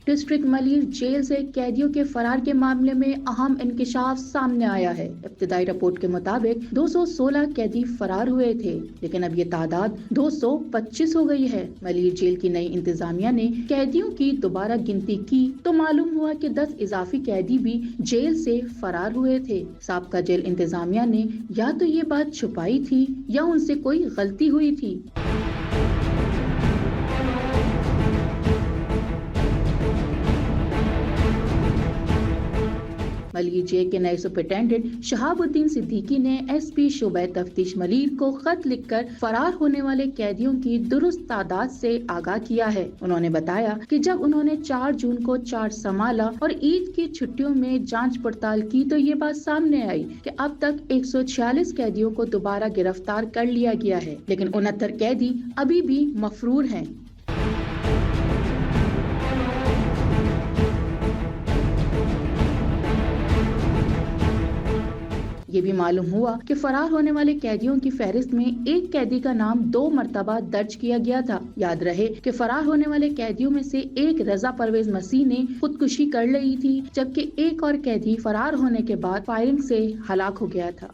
District Malir jail سے قیدیوں کے فرار کے معاملے میں اہم انکشاف سامنے آیا ہے۔ ابتدائی رپورٹ کے مطابق 216 قیدی فرار ہوئے تھے، لیکن اب یہ تعداد 225 ہو گئی ہے۔ ملیر جیل کی نئی انتظامیہ نے قیدیوں کی دوبارہ گنتی کی تو معلوم ہوا کہ 10 اضافی قیدی بھی جیل سے فرار ہوئے تھے۔ سابقہ جیل انتظامیہ نے یا تو یہ بات چھپائی تھی یا ان سے کوئی غلطی ہوئی تھی۔ ملیر جیل کے نئے سپرنٹینڈنٹ شہاب الدین صدیقی نے ایس پی شعبہ تفتیش ملیر کو خط لکھ کر فرار ہونے والے قیدیوں کی درست تعداد سے آگاہ کیا ہے۔ انہوں نے بتایا کہ جب انہوں نے 4 جون کو چارج سنبھالا اور عید کی چھٹیوں میں جانچ پڑتال کی تو یہ بات سامنے آئی کہ اب تک 146 قیدیوں کو دوبارہ گرفتار کر لیا گیا ہے، لیکن 69 قیدی ابھی بھی مفرور ہیں۔ یہ بھی معلوم ہوا کہ فرار ہونے والے قیدیوں کی فہرست میں ایک قیدی کا نام 2 مرتبہ درج کیا گیا تھا۔ یاد رہے کہ فرار ہونے والے قیدیوں میں سے ایک رضا پرویز مسیح نے خودکشی کر لی تھی، جبکہ ایک اور قیدی فرار ہونے کے بعد فائرنگ سے ہلاک ہو گیا تھا۔